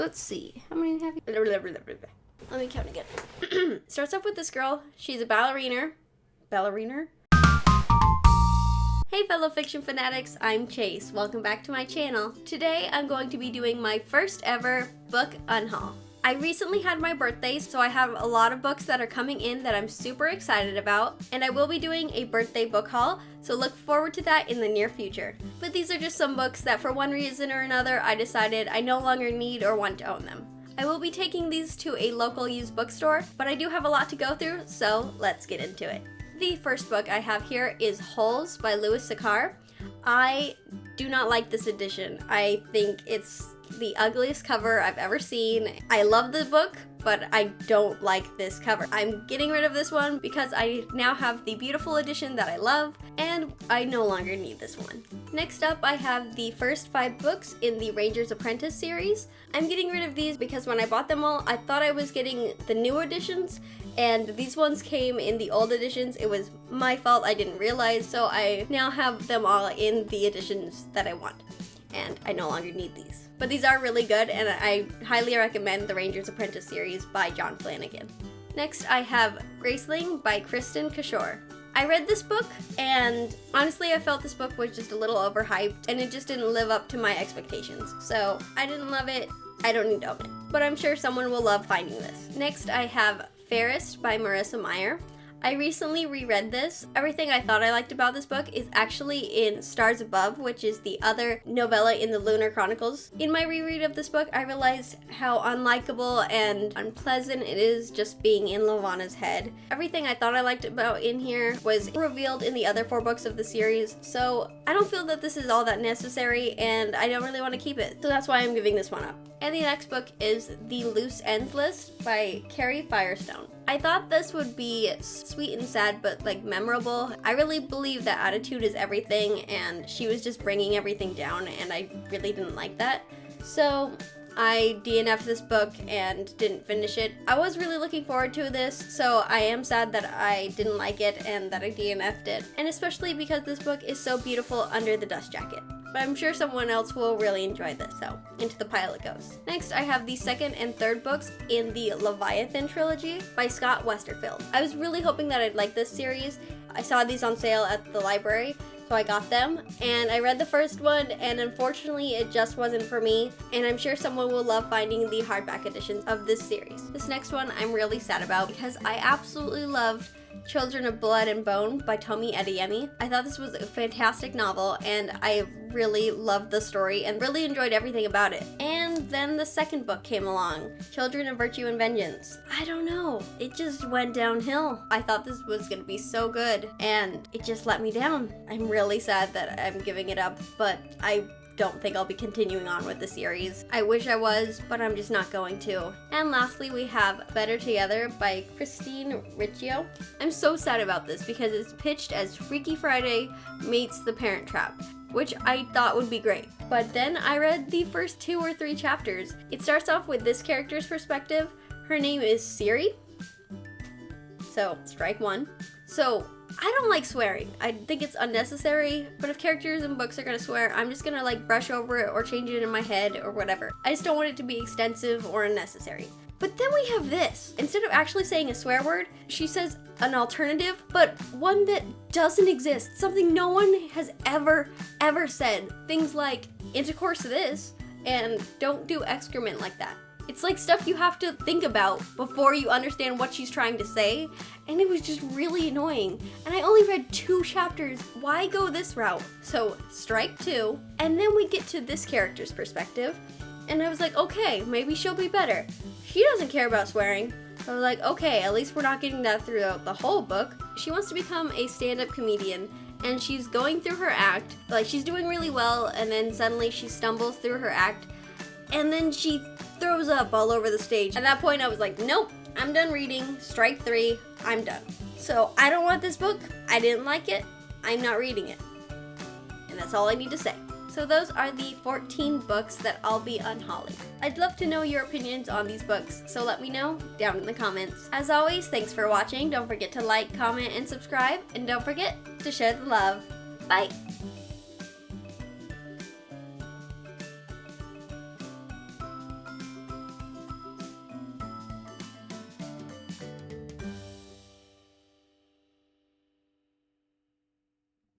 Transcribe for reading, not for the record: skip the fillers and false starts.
So let's see. How many have you? Let me count again. Starts off with this girl. She's a ballerina. Hey fellow fiction fanatics, I'm Chase. Welcome back to my channel. Today I'm going to be doing my first ever book unhaul. I recently had my birthday, so I have a lot of books that are coming in that I'm super excited about, and I will be doing a birthday book haul, so look forward to that in the near future. But these are just some books that for one reason or another I decided I no longer need or want to own them. I will be taking these to a local used bookstore, but I do have a lot to go through, so let's get into it. The first book I have here is Holes by Louis Sachar. I do not like this edition. I think it's the ugliest cover I've ever seen. I love the book, but I don't like this cover. I'm getting rid of this one because I now have the beautiful edition that I love, and I no longer need this one. Next up, I have the first 5 books in the Ranger's Apprentice series. I'm getting rid of these because when I bought them all, I thought I was getting the new editions, and these ones came in the old editions. It was my fault, I didn't realize, so I now have them all in the editions that I want, and I no longer need these. But these are really good, and I highly recommend the Ranger's Apprentice series by John Flanagan. Next, I have Graceling by Kristen Kishore. I read this book, and honestly I felt this book was just a little overhyped, and it just didn't live up to my expectations. So I didn't love it, I don't need to own it. But I'm sure someone will love finding this. Next, I have Fairest by Marissa Meyer. I recently reread this. Everything I thought I liked about this book is actually in Stars Above, which is the other novella in the Lunar Chronicles. In my reread of this book, I realized how unlikable and unpleasant it is just being in Levana's head. Everything I thought I liked about in here was revealed in the other 4 books of the series, so I don't feel that this is all that necessary, and I don't really want to keep it. So that's why I'm giving this one up. And the next book is The Loose Ends List by Carrie Firestone. I thought this would be sweet and sad, but like memorable. I really believe that attitude is everything, and she was just bringing everything down, and I really didn't like that. So I DNF'd this book and didn't finish it. I was really looking forward to this, so I am sad that I didn't like it and that I DNF'd it. And especially because this book is so beautiful under the dust jacket. But I'm sure someone else will really enjoy this, so into the pile it goes. Next, I have the second and third books in the Leviathan trilogy by Scott Westerfeld. I was really hoping that I'd like this series. I saw these on sale at the library, so I got them, and I read the first one, and unfortunately it just wasn't for me, and I'm sure someone will love finding the hardback editions of this series. This next one I'm really sad about because I absolutely loved Children of Blood and Bone by Tomi Adeyemi. I thought this was a fantastic novel, and I really loved the story and really enjoyed everything about it. And then the second book came along, Children of Virtue and Vengeance. I don't know, it just went downhill. I thought this was gonna be so good, and it just let me down. I'm really sad that I'm giving it up, but I don't think I'll be continuing on with the series. I wish I was, but I'm just not going to. And lastly, we have Better Together by Christine Riccio. I'm so sad about this because it's pitched as Freaky Friday meets The Parent Trap, which I thought would be great. But then I read the first 2 or 3 chapters. It starts off with this character's perspective. Her name is Siri. So, strike 1. So, I don't like swearing. I think it's unnecessary, but if characters in books are gonna swear, I'm just gonna like brush over it or change it in my head or whatever. I just don't want it to be extensive or unnecessary. But then we have this. Instead of actually saying a swear word, she says an alternative, but one that doesn't exist. Something no one has ever said. Things like, intercourse this, and don't do excrement like that. It's like stuff you have to think about before you understand what she's trying to say, and it was just really annoying. And I only read 2 chapters. Why go this route? So, strike 2, and then we get to this character's perspective, and I was like, okay, maybe she'll be better. She doesn't care about swearing. I was like, okay, at least we're not getting that throughout the whole book. She wants to become a stand-up comedian, and she's going through her act, like she's doing really well, and then suddenly she stumbles through her act, and then she throws up all over the stage. At that point I was like, nope, I'm done reading. Strike 3, I'm done. So I don't want this book. I didn't like it. I'm not reading it. And that's all I need to say. So those are the 14 books that I'll be unhauling. I'd love to know your opinions on these books, so let me know down in the comments. As always, thanks for watching. Don't forget to like, comment, and subscribe, and don't forget to share the love. Bye!